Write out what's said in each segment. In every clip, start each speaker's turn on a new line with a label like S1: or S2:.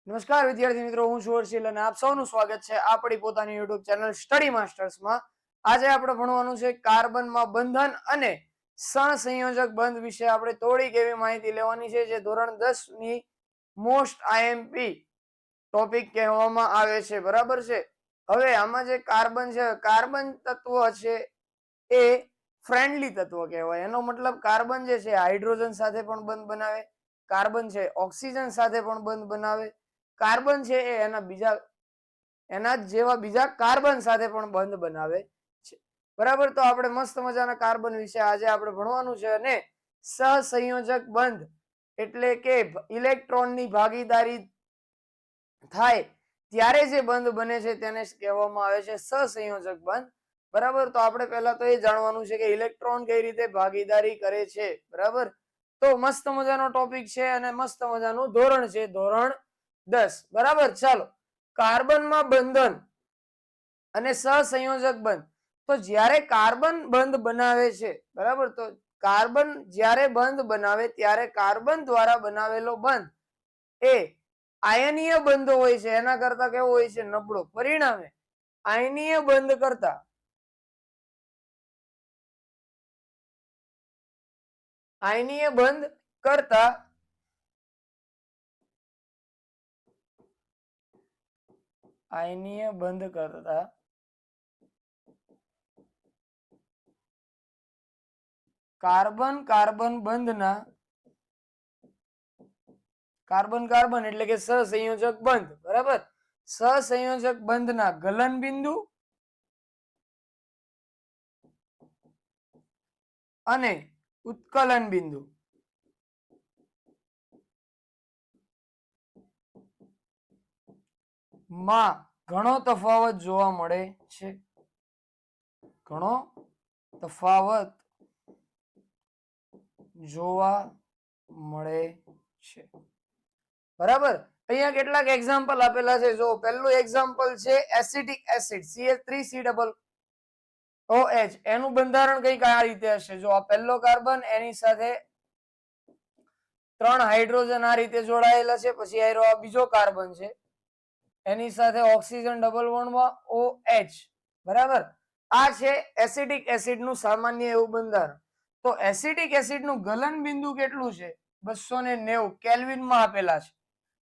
S1: નમસ્કાર વિદ્યાર્થી મિત્રો, હું છું હર્ષિલ અને આપ સૌનું સ્વાગત છે આપણી પોતાની યુટ્યુબ ચેનલ સ્ટડી માસ્ટર્સમાં. આજે આપણે ભણવાનું છે કાર્બનમાં બંધન અને સહસંયોજક બંધ વિશે આપણે થોડીક એવી માહિતી લેવાની છે જે ધોરણ 10 ની મોસ્ટ આઈએમપી ટોપિક કહેવામાં આવે છે. બરાબર છે. હવે આમાં જે કાર્બન છે, કાર્બન તત્વ છે એ ફ્રેન્ડલી તત્વ કહેવાય. એનો મતલબ કાર્બન જે છે હાઇડ્રોજન સાથે પણ બંધ બનાવે, કાર્બન છે ઓક્સિજન સાથે પણ બંધ બનાવે, કાર્બન છે એ એના જેવા બીજા કાર્બન સાથે પણ બંધ બનાવે છે. બરાબર. તો આપણે મસ્ત મજાના કાર્બન વિશે આજે આપણે ભણવાનું છે. અને સહસંયોજક બંધ એટલે કે ઇલેક્ટ્રોનની ભાગીદારી થાય ત્યારે જે બંધ બને છે તેને કહેવામાં આવે છે સહસંયોજક બંધ. બરાબર. તો આપણે પહેલા તો એ જાણવાનું છે કે ઇલેક્ટ્રોન કઈ રીતે ભાગીદારી કરે છે. બરાબર. તો મસ્ત મજાનો ટોપિક છે અને મસ્ત મજાનું ધોરણ છે, ધોરણ 10. બરાબર. ચાલો, કાર્બનમાં બંધન અને સહસંયોજક બંધ. તો જ્યારે કાર્બન બંધ બનાવે છે, બરાબર, તો કાર્બન જ્યારે બંધ બનાવે ત્યારે કાર્બન દ્વારા બનાવેલો બંધ એ આયનીય બંધ હોય છે, એના કરતા કેવો હોય છે? નબળો. પરિણામે આયનીય બંધ કરતા આયનીય બંધ કરતા આયનીય બંધ કરતા કાર્બન કાર્બન બંધના કાર્બન કાર્બન એટલે કે સહસંયોજક બંધ. બરાબર. સહસંયોજક બંધના ગલન બિંદુ અને ઉત્કલન બિંદુ માં ઘણો તફાવત જોવા મળે છે. ઘણો તફાવત જોવા મળે છે. બરાબર. અહીંયા કેટલાક એક્ઝામ્પલ આપેલા છે. જો પહેલું એક્ઝામ્પલ છે એસિટિક એસિડ CH3COOH. એનું બંધારણ કંઈક આ રીતે હશે. જો આ પહેલો કાર્બન, એની સાથે 3 હાઇડ્રોજન આ રીતે જોડાયેલા છે. પછી આ બીજો કાર્બન છે, એની સાથે ઓક્સિજન ડબલ બોન્ડમાં OH. બરાબર. આ છે એસિટિક એસિડ નું સામાન્ય એવું બંધારણ. તો એસિટિક એસિડ નું ગલન બિંદુ કેટલું છે? 290 કેલ્વિનમાં આપેલા છે.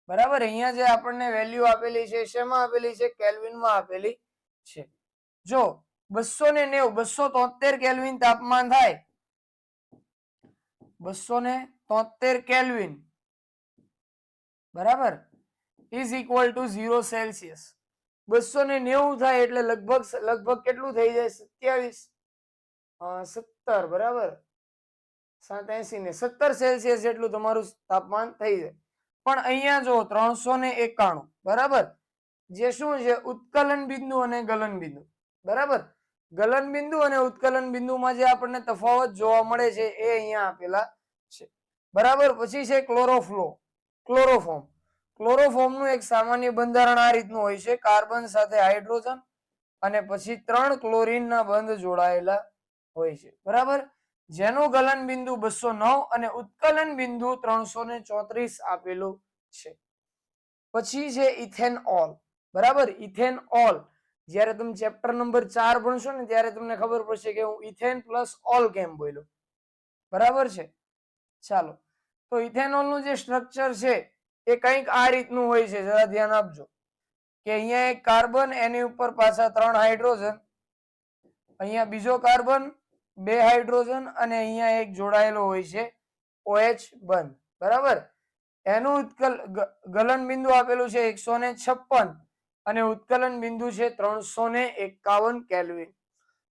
S1: બરાબર. અહીંયા જે આપણને વેલ્યુ આપેલી છે શેમાં આપેલી છે? કેલ્વિનમાં આપેલી છે. જો 290 273 કેલ્વિન તાપમાન થાય, 273 કેલ્વિન, બરાબર, ઇઝ ઇક્વલ ટુ 0 સેલ્સિયસ. 290 થાય એટલે લગભગ કેટલું થઈ જાય? 17, બરાબર, 87 ને 17 સેલ્સિયસ જેટલું તમારું તાપમાન થઈ જાય. પણ અહીંયા જો 391, બરાબર, જે શું છે? ઉત્કલન બિંદુ અને ગલન બિંદુ. બરાબર. ગલન બિંદુ અને ઉત્કલન બિંદુમાં જે આપણને તફાવત જોવા મળે છે એ અહીંયા આપેલા છે. બરાબર. પછી છે ક્લોરોફોર્મ. ક્લોરોફોર્મનું એક સામાન્ય બંધારણ આ રીતનું હોય છે. કાર્બન સાથે હાઇડ્રોજન અને પછી 3 ક્લોરીનના બંધ જોડાયેલા હોય છે. બરાબર. જેનું ગલન બિંદુ 209 અને ઉત્કલન બિંદુ 334 આપેલું છે. પછી છે ઇથેનોલ. બરાબર. ઇથેનોલ જ્યારે તમે ચેપ્ટર નંબર 4 ભણશો ને ત્યારે તમને ખબર પડશે કે હું ઇથેન પ્લસ ઓલ કેમ બોલ્યો. બરાબર છે. ચાલો, તો ઇથેનોલ નું જે સ્ટ્રક્ચર છે એ કંઈક આ રીતનું હોય છે. જરા ધ્યાન આપજો કે અહીંયા એક કાર્બન, એની ઉપર પાછા 3 હાઇડ્રોજન, અહીંયા બીજો કાર્બન, 2 હાઇડ્રોજન અને અહીંયા એક જોડાયેલો હોય છે OH બંધ. બરાબર. એનું ગલન બિંદુ આપેલું છે 156 અને ઉત્કલન બિંદુ છે 351 કેલ્વિન.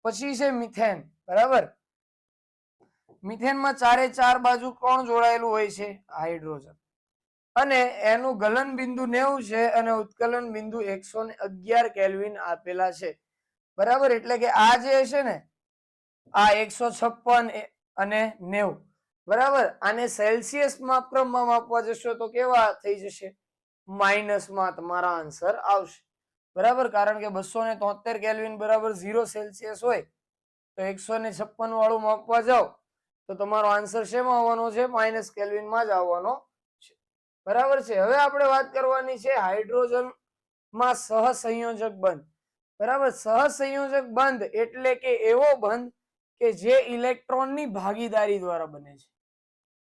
S1: પછી છે મિથેન. બરાબર. મિથેનમાં 4 બાજુ કોણ જોડાયેલું હોય છે? હાઇડ્રોજન. અને એનું ગલન બિંદુ 90 છે અને ઉત્કલન બિંદુ 111 કેલ્વિન આપેલા છે. બરાબર. એટલે કે આ જે છે ને, આ 156 અને 90, બરાબર, આને સેલ્સિયસ માપક્રમમાં માપવા જશો તો કેવા થઈ જશે? માઇનસમાં તમારા આન્સર આવશે. બરાબર. કારણ કે 273 કેલ્વિન બરાબર 0 સેલ્સિયસ હોય તો 156 વાળું માપવા જાઓ તો તમારો આન્સર શેમાં આવવાનો છે? માઇનસ કેલ્વિનમાં જ આવવાનો છે. બરાબર છે. હવે આપણે વાત કરવાની છે હાઇડ્રોજન માં સહસંયોજક બંધ. બરાબર, સહસંયોજક બંધ એટલે કે એવો બંધ કે જે ઇલેક્ટ્રોનની ભાગીદારી દ્વારા બને છે.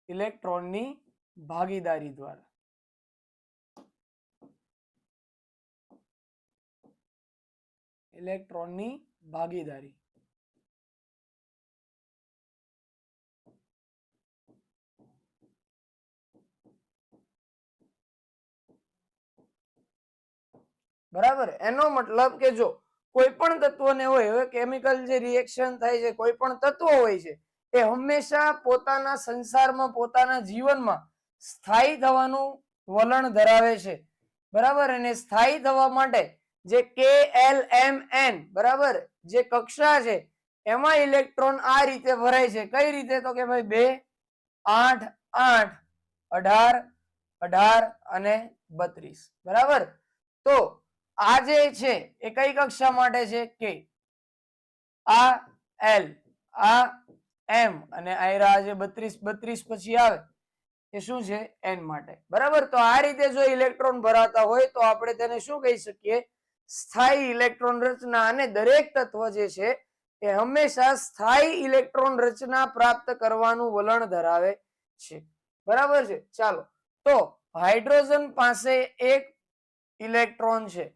S1: ઇલેક્ટ્રોનની ભાગીદારી દ્વારા. ઇલેક્ટ્રોનની ભાગીદારી. બરાબર, એનો મતલબ કે જો કોઈ પણ તત્વને હોય, હવે કેમિકલ જે રિએક્શન થાય છે, કોઈ પણ તત્વ હોય છે એ હંમેશા પોતાના સંસારમાં, પોતાના જીવનમાં સ્થાયી થવાનું વલણ ધરાવે છે. બરાબર, અને સ્થાયી થવા માટે જે KLMN બરાબર જે કક્ષા છે એમાં ઇલેક્ટ્રોન આ રીતે ભરાય છે. કઈ રીતે? તો કે ભાઈ 2 8 8 18 18 અને 32. બરાબર, તો આ જે છે એ કઈ કક્ષા માટે છે? કે આ L, આ M અને આ જે 32 32 પછી આવે એ શું છે? N માટે. બરાબર, તો આ રીતે જો ઇલેક્ટ્રોન ભરાતા હોય તો આપણે તેને શું કહી શકીએ? સ્થાયી ઇલેક્ટ્રોન રચના. અને દરેક તત્વ જે છે એ હંમેશા સ્થાયી ઇલેક્ટ્રોન રચના પ્રાપ્ત કરવાનું વલણ ધરાવે છે. બરાબર છે. ચાલો, તો હાઇડ્રોજન પાસે એક ઇલેક્ટ્રોન છે.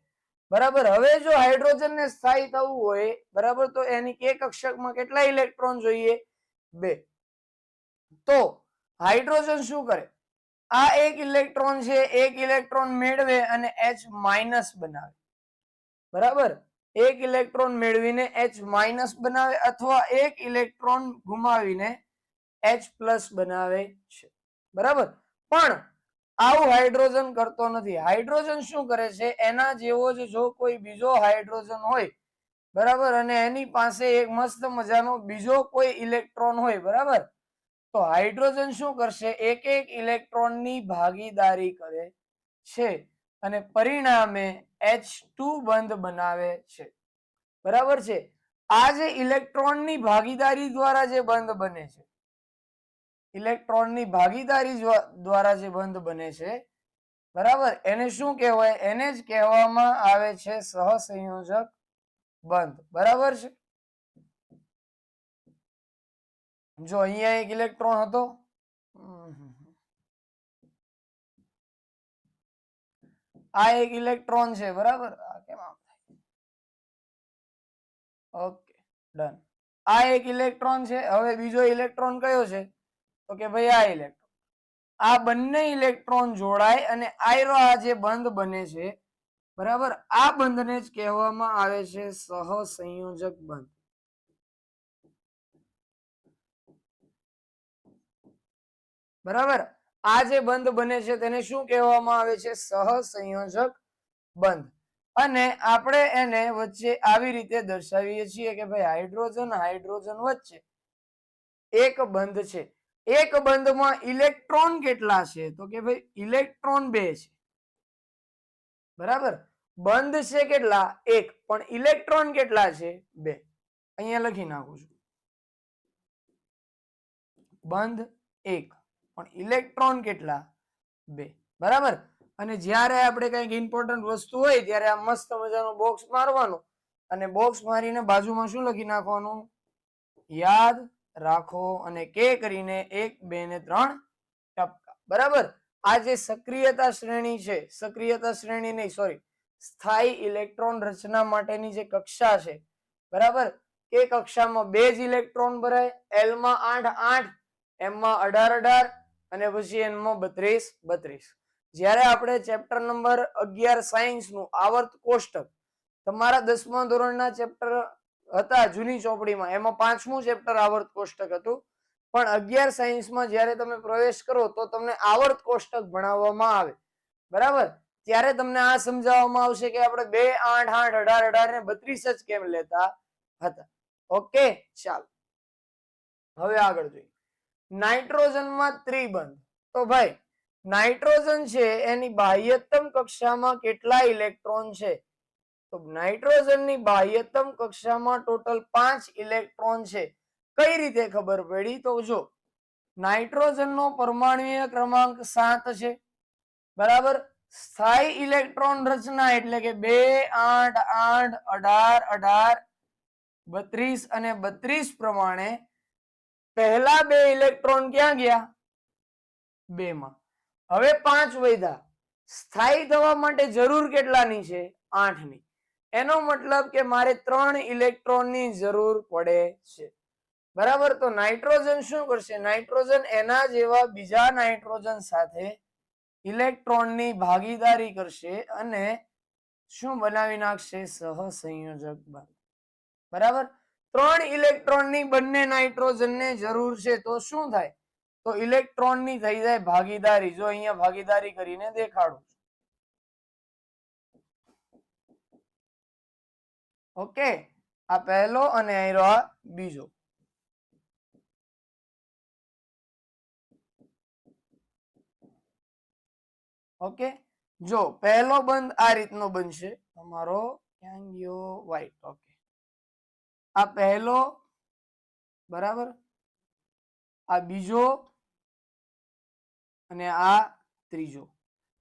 S1: બરાબર, હવે જો હાઇડ્રોજન ને સ્થાયી થવું હોય, બરાબર, તો એની કે કક્ષકમાં કેટલા ઇલેક્ટ્રોન જોઈએ? 2. તો હાઇડ્રોજન શું કરે? આ એક ઇલેક્ટ્રોન છે, એક ઇલેક્ટ્રોન મેળવે અને H માઇનસ બનાવે. બરાબર, એક ઇલેક્ટ્રોન મેળવીને H માઇનસ બનાવે અથવા એક ઇલેક્ટ્રોન ગુમાવીને H પ્લસ બનાવે છે. બરાબર, પણ આવું હાઇડ્રોજન કરતો નથી. હાઇડ્રોજન શું કરે છે? એના જેવો જ જો કોઈ બીજો હાઇડ્રોજન હોય, બરાબર, અને એની પાસે એક મસ્ત મજાનો બીજો કોઈ ઇલેક્ટ્રોન હોય, બરાબર, તો હાઇડ્રોજન શું કરશે? એક એક ઇલેક્ટ્રોનની ભાગીદારી કરે છે અને પરિણામે H2 બંધ બનાવે છે. બરાબર છે. આ જે ઇલેક્ટ્રોનની ભાગીદારી દ્વારા જે બંધ બને છે, ઇલેક્ટ્રોનની ભાગીદારી દ્વારા જે બંધ બને છે, બરાબર, એને શું કહેવાય? એને જ કહેવામાં આવે છે સહસંયોજક બંધ. બરાબર છે. જો અહીંયા એક ઇલેક્ટ્રોન હતો, આ એક ઇલેક્ટ્રોન છે. બરાબર, કેમ આમ થાય? Okay, done. આ એક ઇલેક્ટ્રોન છે. હવે બીજો ઇલેક્ટ્રોન કયો છે? તો કે ભાઈ આ ઇલેક્ટ્રોન. આ બંને ઇલેક્ટ્રોન જોડાય અને આયરો આ જે બંધ બને છે, બરાબર, આ બંધને જ કહેવામાં આવે છે સહસંયોજક બંધ. બરાબર, આ જે બંધ બને છે તેને શું કહેવામાં આવે છે? સહસંયોજક બંધ. અને આપણે એને વચ્ચે આવી રીતે દર્શાવીએ છીએ કે ભાઈ હાઇડ્રોજન હાઇડ્રોજન વચ્ચે એક બંધ છે. એક બંધમાં ઇલેક્ટ્રોન કેટલા છે? તો કે ભાઈ ઇલેક્ટ્રોન 2 છે. બરાબર, બંધ છે કેટલા? 1, પણ ઇલેક્ટ્રોન કેટલા છે? 2. અહીંયા લખી નાખું છું, બંધ 1 પણ ઇલેક્ટ્રોન કેટલા? 2. બરાબર, અને જ્યારે આપણે કંઈક ઇમ્પોર્ટન્ટ વસ્તુ હોય ત્યારે આ મસ્ત મજાનું બોક્સ મારવાનું અને બોક્સ મારીને બાજુમાં શું લખી નાખવાનું? યાદ રાખો. અને કે કરીને 1 2 ને 3 ટપકા. બરાબર, આ જે સક્રિયતા શ્રેણી છે, સક્રિયતા શ્રેણી નહીં, સોરી, સ્થાયી ઇલેક્ટ્રોન રચના માટેની જે કક્ષા છે, બરાબર, એ કક્ષામાં 2 જ ઇલેક્ટ્રોન ભરાય. L માં 8 8, M માં 18 18 અને પછી N માં 32 32. જ્યારે આપણે ચેપ્ટર નંબર 11 સાયન્સ નું આવર્ત કોષ્ટક, તમારા 10મા ધોરણના ચેપ્ટર હતા જૂની ચોપડીમાં, એમાં 5મું ચેપ્ટર આવર્ત કોષ્ટક હતું. પણ 11 સાયન્સમાં જ્યારે તમે પ્રવેશ કરો તો તમને આવર્ત કોષ્ટક ભણાવવામાં આવે. બરાબર, ત્યારે તમને આ સમજાવવામાં આવશે કે આપણે 2 8 8 18 18 ને 32 જ કેમ લેતા હતા. ઓકે, ચાલો હવે આગળ જોઈએ. નાઇટ્રોજનમાં ત્રિબંધ. તો ભાઈ નાઇટ્રોજન છે એની બાહ્યતમ કક્ષામાં કેટલા ઇલેક્ટ્રોન છે? તો નાઇટ્રોજનની બાહ્યતમ કક્ષામાં ટોટલ 5 ઇલેક્ટ્રોન છે. કઈ રીતે ખબર પડી? તો જો નાઇટ્રોજનનો પરમાણુય ક્રમાંક 7 છે. બરાબર. સ્થાયી ઇલેક્ટ્રોન રચના એટલે કે 2 8 8 18 18 32 અને 32 પ્રમાણે પહેલા 2 ઇલેક્ટ્રોન ક્યાં ગયા? 2 માં. હવે 5 વધ્યા. સ્થાયી થવા માટે જરૂર કેટલાની છે? 8 ની. એનો મતલબ કે મારે 3 ઇલેક્ટ્રોનની જરૂર પડે છે. બરાબર. તો નાઇટ્રોજન શું કરશે? નાઇટ્રોજન એના જેવા બીજા નાઇટ્રોજન સાથે ઇલેક્ટ્રોનની ભાગીદારી કરશે અને શું બનાવી નાખશે? સહસંયોજક બંધ. બરાબર. 3 ઇલેક્ટ્રોનની બંને નાઇટ્રોજનને જરૂર છે તો શું થાય? તો ઇલેક્ટ્રોનની થઈ જાય ભાગીદારી. જો અહીંયા ભાગીદારી કરીને દેખાડું. ઓકે, આ પહેલો અને આ બીજો. ઓકે, જો પહેલો બંધ આ રીતનો બનશે તમારો. ક્યાં ગયો? વ્હાઈટ. ઓકે, આ પહેલો, બરાબર, આ બીજો અને આ ત્રીજો.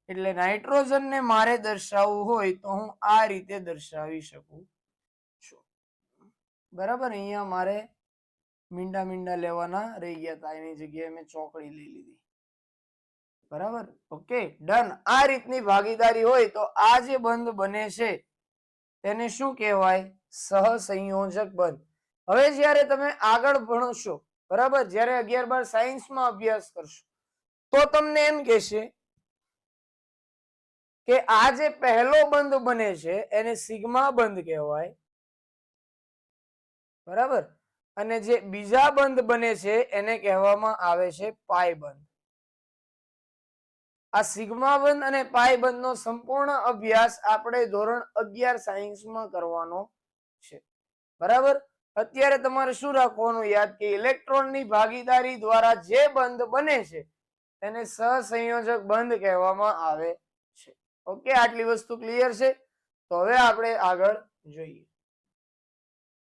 S1: એટલે નાઇટ્રોજન ને મારે દર્શાવવું હોય તો હું આ રીતે દર્શાવી શકું છું. બરાબર. અહીંયા મારે મીંડા મીંડા લેવાના રહી ગયા હતા, એની જગ્યાએ મેં ચોકડી લઈ લીધી. બરાબર. Okay, done. આ રીતની ભાગીદારી હોય તો આ જે બંધ બને છે તેને શું કહેવાય? સહસંયોજક બંધ. હવે જ્યારે તમે આગળ ભણશો, બરાબર, જ્યારે 11 12 સાયન્સમાં અભ્યાસ કરશો તો તમને એમ કહેશે કે આ જે પહેલો બંધ બને છે એને સિગ્મા બંધ કહેવાય. બરાબર. અને જે બીજા બંધ બને છે એને કહેવામાં આવે છે પાઈ બંધ. આ સિગ્મા બંધ અને પાઈ બંધનો સંપૂર્ણ અભ્યાસ આપણે ધોરણ 11 સાયન્સમાં કરવાનો છે. બરાબર. અત્યારે તમારે શું રાખવાનું યાદ? કે ઇલેક્ટ્રોનની ભાગીદારી દ્વારા જે બંધ બને છે તેને સહસંયોજક બંધ કહેવામાં આવે છે. ઓકે, આટલી વસ્તુ ક્લિયર છે? તો હવે આપણે આગળ જોઈએ.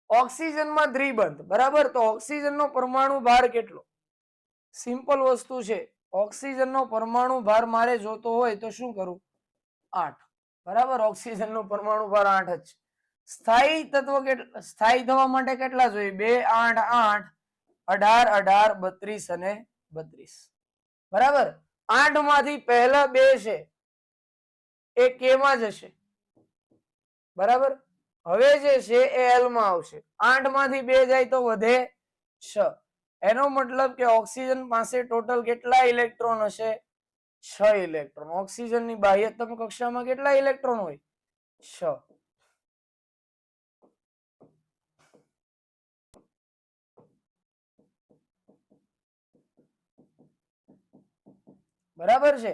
S1: ઓક્સિજનમાં દ્વિબંધ. બરાબર. તો ઓક્સિજનનો પરમાણુ ભાર કેટલો? સિમ્પલ વસ્તુ છે. ઓક્સિજનનો પરમાણુ ભાર મારે જોતો હોય તો શું કરું? 8. બરાબર. ઓક્સિજનનો પરમાણુ ભાર 8 જ છે. સ્થાયી તત્વ કેટલા? સ્થાયી થવા માટે કેટલા જોઈએ? 2 8 8 18 18 32 અને 32. બરાબર. 8 માંથી પહેલા 2 છે એ કે માં જશે. બરાબર. હવે જે છે એ એલ માં આવશે. 8 માંથી 2 જાય તો વધે 6. એનો મતલબ કે ઓક્સિજન પાસે ટોટલ કેટલા ઇલેક્ટ્રોન હશે? 6 ઇલેક્ટ્રોન. ઓક્સિજનની બાહ્યતમ કક્ષામાં કેટલા ઇલેક્ટ્રોન હોય? 6. બરાબર છે.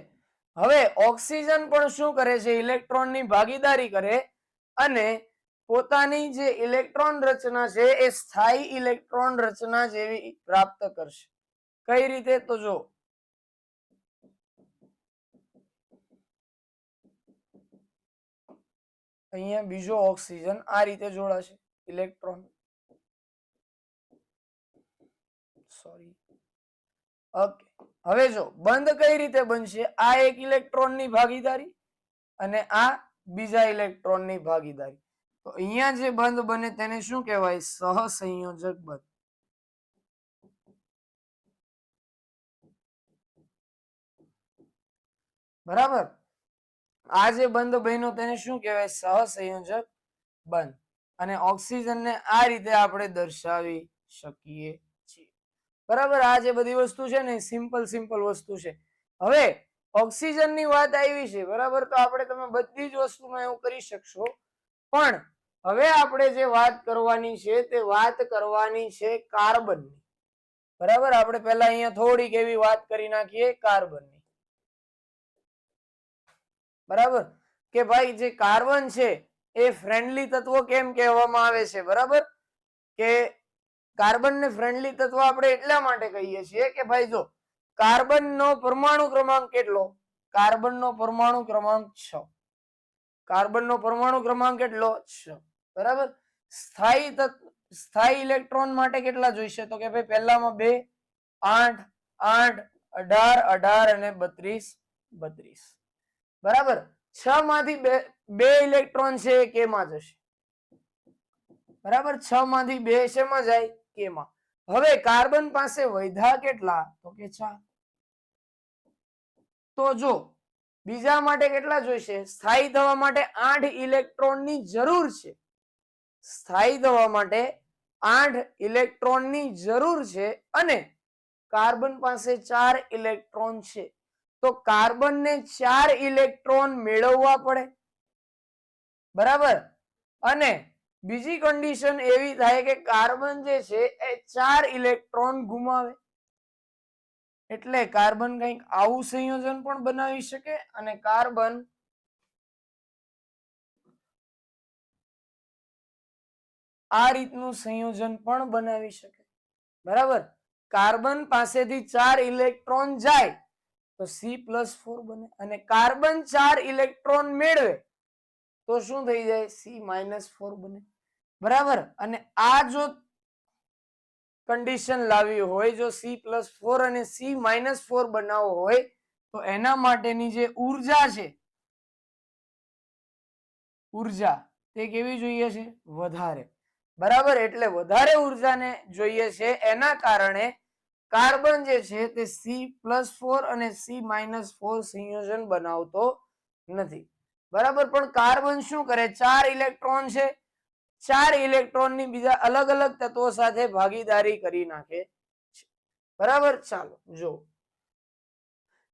S1: હવે ઓક્સિજન પણ શું કરે છે? ઇલેક્ટ્રોનની ભાગીદારી કરે અને પોતાની જે ઇલેક્ટ્રોન રચના છે એ સ્થાયી ઇલેક્ટ્રોન રચના જેવી પ્રાપ્ત કરશે. કઈ રીતે? તો જો અહીંયા બીજો ઓક્સિજન આ રીતે જોડાશે. Electron, sorry. ઓકે, હવે જો બંધ કઈ રીતે બનશે? આ એક ઇલેક્ટ્રોનની ભાગીદારી અને આ બીજા ઇલેક્ટ્રોનની ભાગીદારી. તો અહીંયા જે બંધ બને તેને શું કહેવાય? સહસંયોજક બંધ. બરાબર. આ જે બંધ બન્યો તેને શું કહેવાય? સહસંયોજક બંધ. અને ઓક્સિજનને આ રીતે આપણે દર્શાવી શકીએ છીએ. બરાબર. આ જે બધી વસ્તુ છે ને સિમ્પલ વસ્તુ છે. હવે ઓક્સિજનની વાત આવી છે, બરાબર. તો આપણે તમે બધી જ વસ્તુમાં એવું કરી શકશો, પણ હવે આપણે જે વાત કરવાની છે તે વાત કરવાની છે કાર્બનની. બરાબર. આપણે પહેલા અહીંયા થોડીક એવી વાત કરી નાખીએ કાર્બનની. બરાબર. કે ભાઈ જે કાર્બન છે એ ફ્રેન્ડલી તત્વો કેમ કહેવામાં આવે છે? બરાબર. કે કાર્બનને ફ્રેન્ડલી તત્વ આપણે એટલા માટે કહીએ છીએ કે ભાઈ જો કાર્બનનો પરમાણુ ક્રમાંક કેટલો? કાર્બનનો પરમાણુ ક્રમાંક 6. કાર્બનનો પરમાણુ ક્રમાંક કેટલો? 6. બરાબર. સ્થાયી ઇલેક્ટ્રોન માટે કેટલા જોઈશે? તો કે ભાઈ પહેલામાં 2 8 8 18 18 અને 32 32. બરાબર. 6 માંથી બે ઇલેક્ટ્રોન છે એ કે માં જશે. બરાબર. 6 માંથી 2 શેમાં જાય? કે માં. હવે કાર્બન પાસે વધ્યા કેટલા? તો કે 4. તો જો બીજા માટે કેટલા જોઈશે? સ્થાયી થવા માટે 8 ઇલેક્ટ્રોનની જરૂર છે. સ્થાયી થવા માટે 8 ઇલેક્ટ્રોનની જરૂર છે અને કાર્બન પાસે 4 ઇલેક્ટ્રોન છે. તો કાર્બનને 4 ઇલેક્ટ્રોન મેળવવા પડે. બરાબર. અને બીજી કન્ડિશન એવી થાય કે કાર્બન જે છે એ 4 ઇલેક્ટ્રોન ગુમાવે. એટલે કાર્બન કંઈક આવું સંયોજન પણ બનાવી શકે અને કાર્બન આ રીતનું સંયોજન પણ બનાવી શકે. બરાબર. કાર્બન પાસેથી 4 ઇલેક્ટ્રોન જાય તો C+4 બને અને કાર્બન 4 ઇલેક્ટ્રોન મેળવે તો શું થઈ જાય? C-4 બને. બરાબર. અને આ જો કન્ડિશન લાવી હોય, જો C+4 અને C-4 બનાવવો હોય તો એના માટેની જે ઉર્જા છે, ઉર્જા તે કેવી જોઈએ છે? વધારે. બરાબર. એટલે વધારે ઉર્જાને જોઈએ છે એના કારણે કાર્બન જે છે તે C+4 અને C-4 સંયોજન બનાવતો નથી. બરાબર. પણ કાર્બન શું કરે? 4 ઇલેક્ટ્રોન છે, 4 ઇલેક્ટ્રોન ની બીજા અલગ અલગ તત્વો સાથે ભાગીદારી કરી નાખે છે. બરાબર. ચાલો જો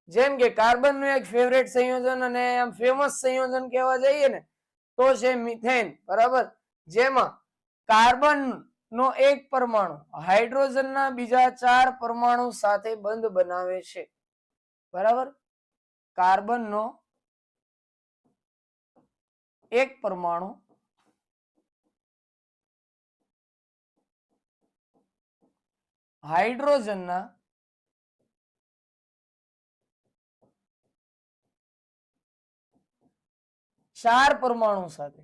S1: જેમ કે કાર્બન નું એક ફેવરેટ સંયોજન અને આમ ફેમસ સંયોજન કહેવા જઈએ ને તો છે મિથેન. બરાબર. જેમાં કાર્બન નો એક પરમાણુ હાઇડ્રોજન ના બીજા 4 પરમાણુ સાથે બંધ બનાવે છે. બરાબર. કાર્બન નો એક પરમાણુ હાઇડ્રોજનના 4 પરમાણુ સાથે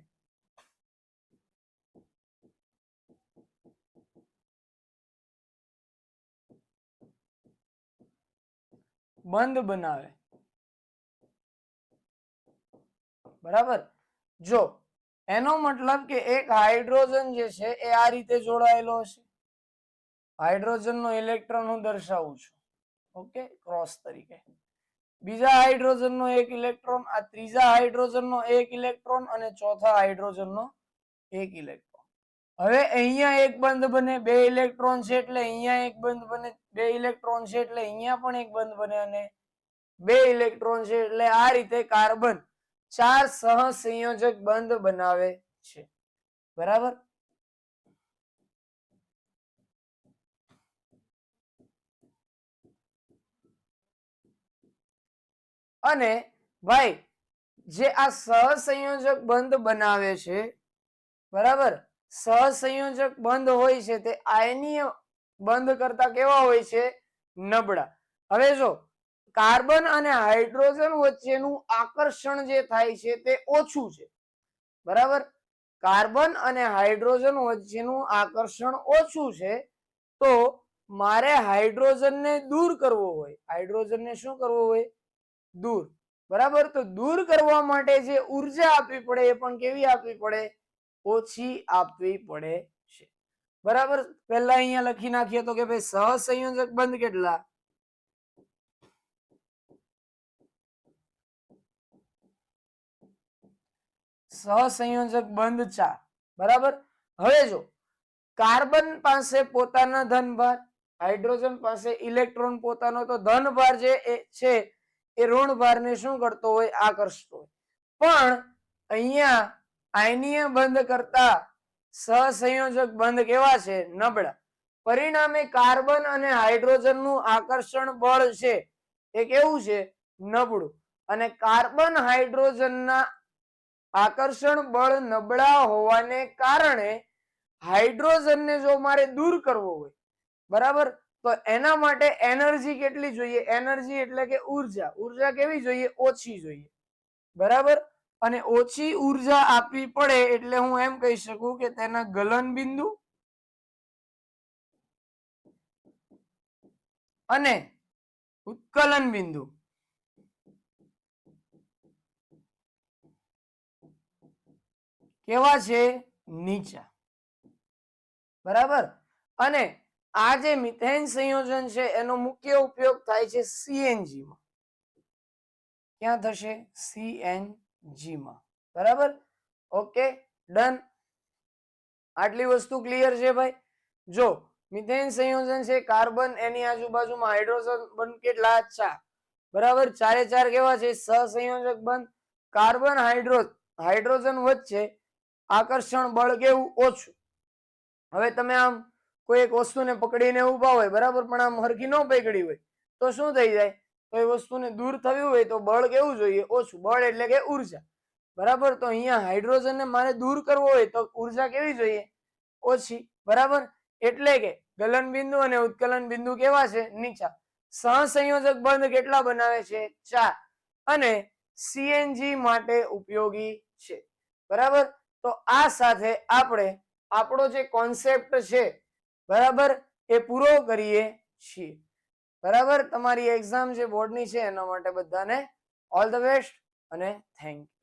S1: બંધ બનાવે. બરાબર. જો એનો મતલબ કે એક હાઇડ્રોજન જે છે એ આ રીતે જોડાયેલો હશે. હાઇડ્રોજન નો ઇલેક્ટ્રોન હું દર્શાવું છું, ઓકે, ક્રોસ તરીકે. બીજા હાઇડ્રોજન નો એક ઇલેક્ટ્રોન, આ ત્રીજા હાઇડ્રોજન નો એક ઇલેક્ટ્રોન અને ચોથા હાઇડ્રોજન નો એક ઇલેક્ટ્રોન. હવે અહીંયા એક બંધ બને, 2 ઇલેક્ટ્રોન છે એટલે અહીંયા એક બંધ બને, 2 ઇલેક્ટ્રોન છે એટલે અહીંયા પણ એક બંધ બને અને 2 ઇલેક્ટ્રોન છે એટલે આ રીતે કાર્બન 4 સહસંયોજક બંધ બનાવે છે. બરાબર. અને ભાઈ જે આ સહસંયોજક બંધ બનાવે છે, બરાબર, સહસંયોજક બંધ હોય છે તે આયનીય બંધ કરતા કેવા હોય છે? નબળા. હવે જો કાર્બન અને હાઇડ્રોજન વચ્ચેનું આકર્ષણ જે થાય છે તે ઓછું છે. બરાબર. કાર્બન અને હાઇડ્રોજન વચ્ચેનું આકર્ષણ ઓછું છે તો મારે હાઇડ્રોજનને દૂર કરવો હોય, હાઇડ્રોજનને શું કરવો હોય? દૂર. બરાબર. તો દૂર કરવા માટે જે ઉર્જા આપવી પડે એ પણ કેવી આપવી પડે? ઓછી આપવી પડે છે. બરાબર. પહેલા અહીંયા લખી નાખીએ તો કે ભાઈ સહસંયોજક બંધ કેટલા? સહસંયોજક બંધ 4. બરાબર. હવે જો કાર્બન પાસે પોતાના ધનભાર, હાઇડ્રોજન પાસે ઇલેક્ટ્રોન પોતાનો, તો ધનભાર જે છે એ ઋણભારને શું કરતો હોય? આકર્ષતો હોય. પણ અહીંયા આયનીય બંધ કરતા સહસંયોજક બંધ કેવા છે? નબળા. પરિણામે કાર્બન અને હાઇડ્રોજન નું આકર્ષણ બળ છે એ કેવું છે? નબળું. અને કાર્બન હાઇડ્રોજનના આકર્ષણ બળ નબળા હોવાને કારણે હાઇડ્રોજનને જો મારે દૂર કરવો હોય, બરાબર, તો એના માટે એનર્જી કેટલી જોઈએ? એનર્જી એટલે કે ઉર્જા. ઉર્જા કેવી જોઈએ? ઓછી જોઈએ. બરાબર. અને ઓછી ઉર્જા આપવી પડે એટલે હું એમ કહી શકું કે તેના ગલન બિંદુ અને ઉત્કલન બિંદુ કેવા છે? નીચા. બરાબર. અને આ જે મિથેન સંયોજન છે એનો મુખ્ય ઉપયોગ થાય છે સીએનજી માં. ક્યાં થશે? સીએનજી માં. બરાબર. Okay, done. આટલી વસ્તુ ક્લિયર છે ભાઈ? જો મિથેન સંયોજન છે, કાર્બન એની આજુબાજુમાં હાઇડ્રોજન બંધ કેટલા? 4. બરાબર. 4 4 કેવા છે? સહસંયોજક બંધ. કાર્બન હાઇડ્રોજન વચ્ચે આકર્ષણ બળ કેવું? ઓછું. હવે તમે આમ કોઈ એક વસ્તુને પકડીને ઉભા હોય, બરાબર, પણ આમ હરખી ન પકડી હોય તો શું થઈ જાય? તો એ વસ્તુને દૂર થવી હોય તો બળ કેવું જોઈએ? ઓછું. બળ એટલે કે ઉર્જા. બરાબર. તો અહીંયા હાઇડ્રોજનને મારે દૂર કરવો હોય તો ઉર્જા કેવી જોઈએ? ઓછી. બરાબર. એટલે કે ગલન બિંદુ અને ઉત્કલન બિંદુ કેવા છે? નીચા. સહસંયોજક બંધ કેટલા બનાવે છે? 4. અને સીએનજી માટે ઉપયોગી છે. બરાબર. તો આ સાથે આપણે આપણો જે કોન્સેપ્ટ છે, બરાબર, એ પૂરો કરીએ છીએ. બરાબર. તમારી એક્ઝામ જે બોર્ડની છે એના માટે બધાને ઓલ ધ બેસ્ટ અને થેન્ક યુ.